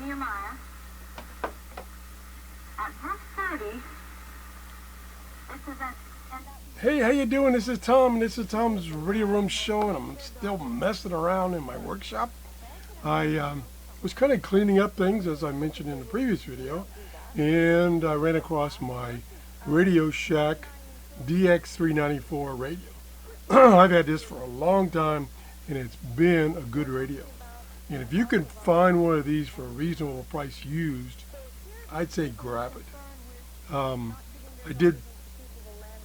Nehemiah. At verse 30, it says that. Hey, how you doing? This is Tom, and this is Tom's Radio Room Show, and I'm still messing around in my workshop. I was kind of cleaning up things, as I mentioned in the previous video, and I ran across my Radio Shack DX-394 radio. I've had this for a long time, and it's been a good radio. And if you can find one of these for a reasonable price used, I'd say grab it. I did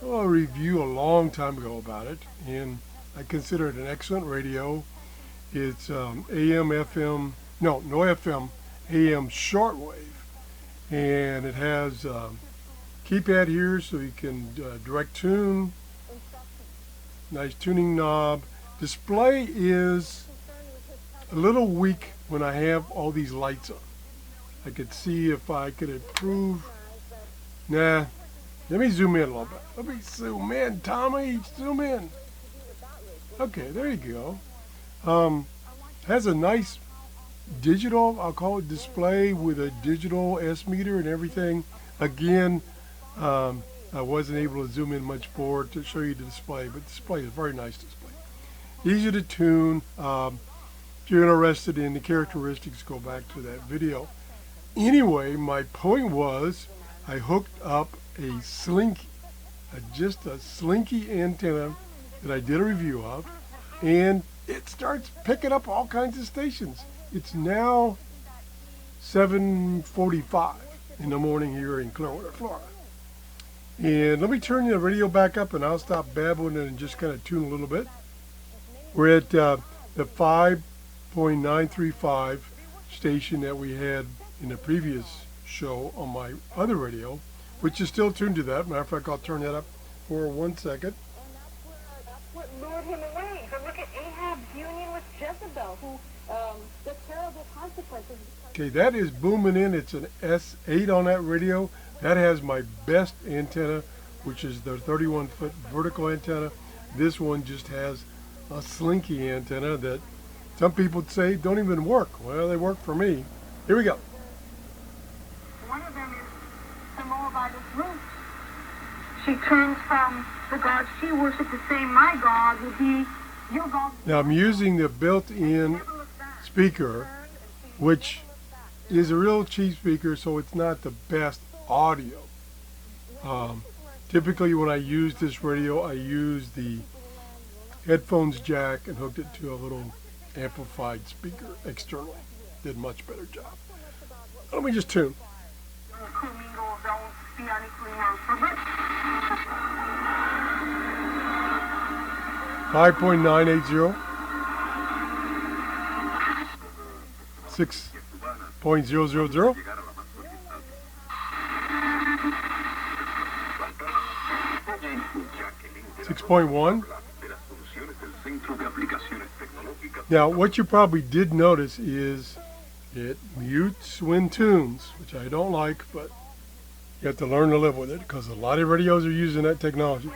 a review a long time ago about it, and I consider it an excellent radio. It's AM, FM, no FM, AM shortwave, and it has keypad here so you can direct tune, nice tuning knob. Display is a little weak when I have all these lights on. I could see if I could improve. Nah, let me zoom in a little bit. Let me zoom in, Tommy, zoom in. Okay, there you go. Has a nice digital, I'll call it display, with a digital S meter and everything. Again, I wasn't able to zoom in much more to show you the display, but the display is a very nice display. Easy to tune. If you're interested in the characteristics, go back to that video. Anyway, my point was I hooked up a slinky, just a slinky antenna that I did a review of, and it starts picking up all kinds of stations. It's now 7:45 in the morning here in Clearwater, Florida. And let me turn the radio back up, and I'll stop babbling and just kind of tune a little bit. We're at the 5.935 station that we had in the previous show on my other radio, which is still tuned to that. Matter of fact, I'll turn that up for 1 second. That's what lured him away. But look at Ahab's union with Jezebel, who the terrible consequences. Okay, that is booming in. It's an S8 on that radio. That has my best antenna, which is the 31-foot vertical antenna. This one just has a slinky antenna that some people say don't even work. Well, they work for me. Here we go. One of them is the Moabitess Ruth. She turns from the God she worshipped to say, my God will be your God. Now I'm using the built-in speaker, which is a real cheap speaker, so it's not the best audio. Typically when I use this radio, I use the headphones jack and hooked it to a little amplified speaker externally. Did a much better job. Let me just tune. 5.980, 6.000, 6.1. Now, what you probably did notice is it mutes when tunes, which I don't like, but you have to learn to live with it because a lot of radios are using that technology.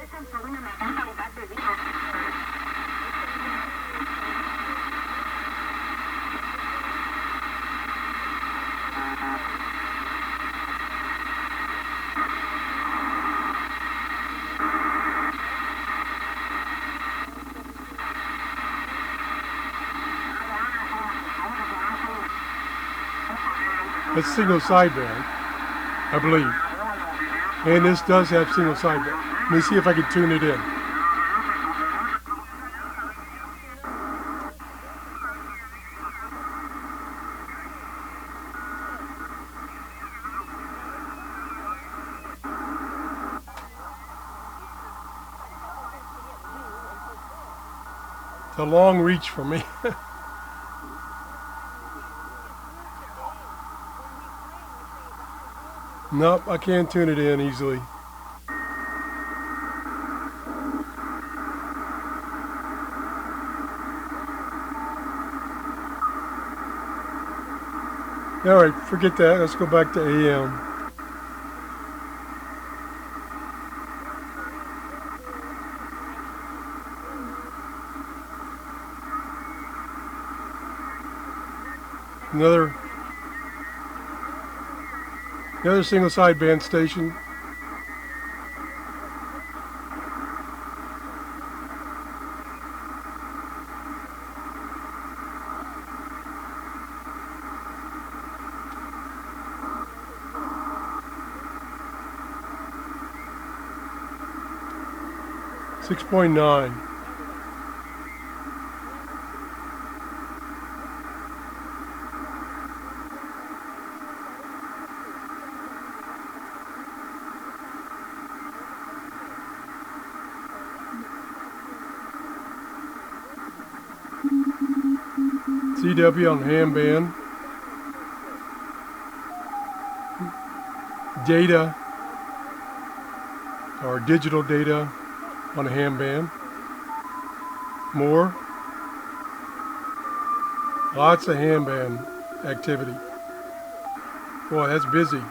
That's single sideband, I believe. And this does have single sideband. Let me see if I can tune it in. It's a long reach for me. Nope, I can't tune it in easily. Alright, forget that. Let's go back to AM. Another Another single sideband station. .9. CW on ham band. Data, or digital data on a ham band. More. Lots of ham band activity. Boy, that's busy.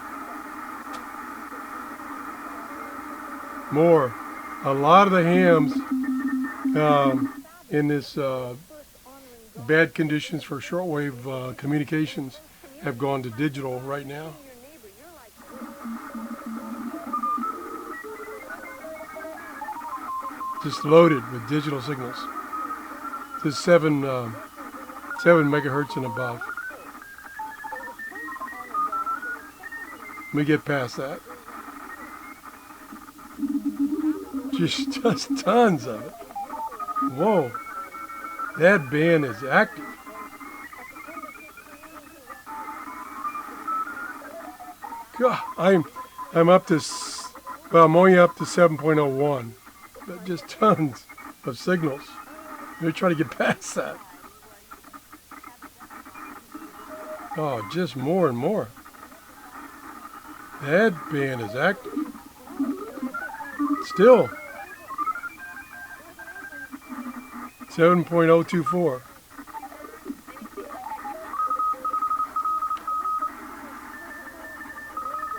More. A lot of the hams in this bad conditions for shortwave communications have gone to digital right now. Just loaded with digital signals. This 7 megahertz and above. Let me get past that. Just tons of it. Whoa, that band is active. God, I'm up to, well, I'm only up to 7.01, but just tons of signals. Let me try to get past that. Oh, just more and more. That band is active. Still. 7.024.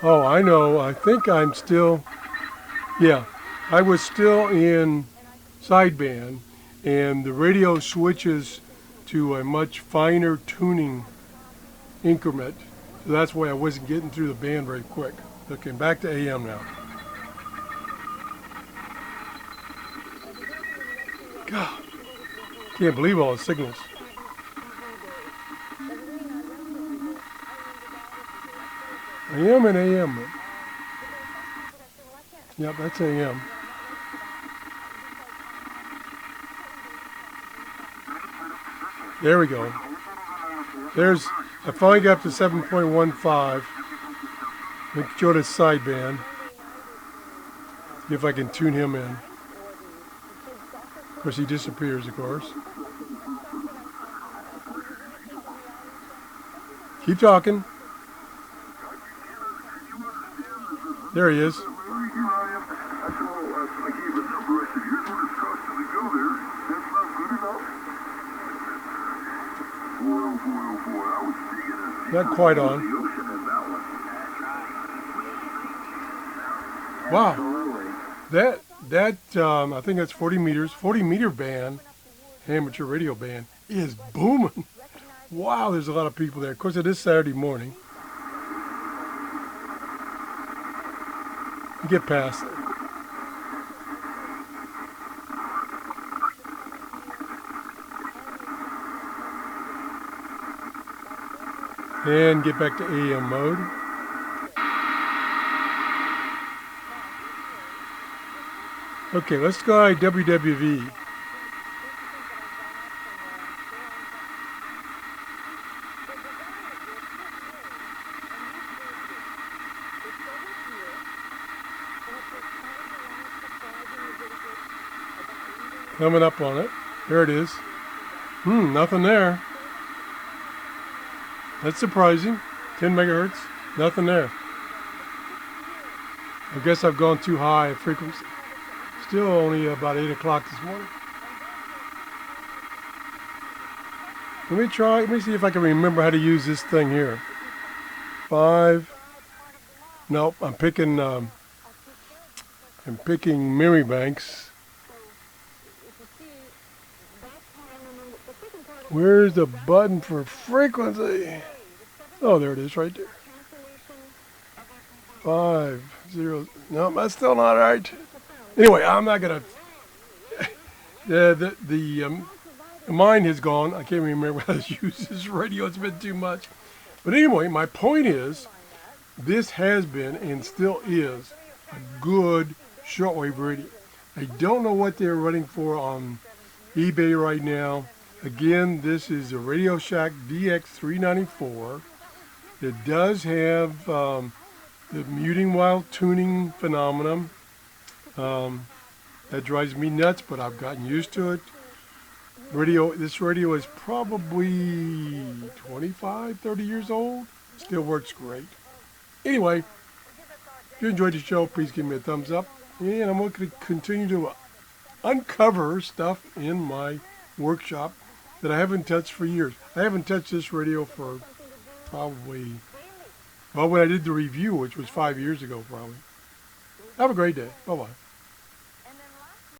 Oh, I know. I think I'm still, yeah, I was still in sideband, and the radio switches to a much finer tuning increment. So that's why I wasn't getting through the band very quick. Okay, back to AM now. God, can't believe all the signals. AM and AM. Yep, that's AM. There we go. There's, I finally got up to 7.15. Let me go to sideband. See if I can tune him in. Of course, he disappears, of course. Keep talking. There he is. Not quite on. Wow. That I think that's 40 meters. 40-meter band, amateur radio band, is booming. Wow, there's a lot of people there. Of course, it is Saturday morning. Get past it. And get back to AM mode. Okay, let's go WWV. Coming up on it. There it is. Nothing there. That's surprising. 10 megahertz. Nothing there. I guess I've gone too high a frequency. Still only about 8 o'clock this morning. Let me see if I can remember how to use this thing here. 5. Nope, I'm picking memory banks. Where's the button for frequency? Oh, there it is right there. 5-0. No, that's still not right. Anyway, I'm not gonna. The mine has gone. I can't remember how to use this radio. It's been too much. But anyway, my point is, this has been and still is a good shortwave radio. I don't know what they're running for on eBay right now. Again, this is a Radio Shack DX-394. It does have the muting while tuning phenomenon. That drives me nuts, but I've gotten used to it. This radio is probably 25, 30 years old. Still works great. Anyway, if you enjoyed the show, please give me a thumbs up. And I'm going to continue to uncover stuff in my workshop that I haven't touched for years. I haven't touched this radio for probably, well, when I did the review, which was 5 years ago probably. Have a great day. Bye-bye.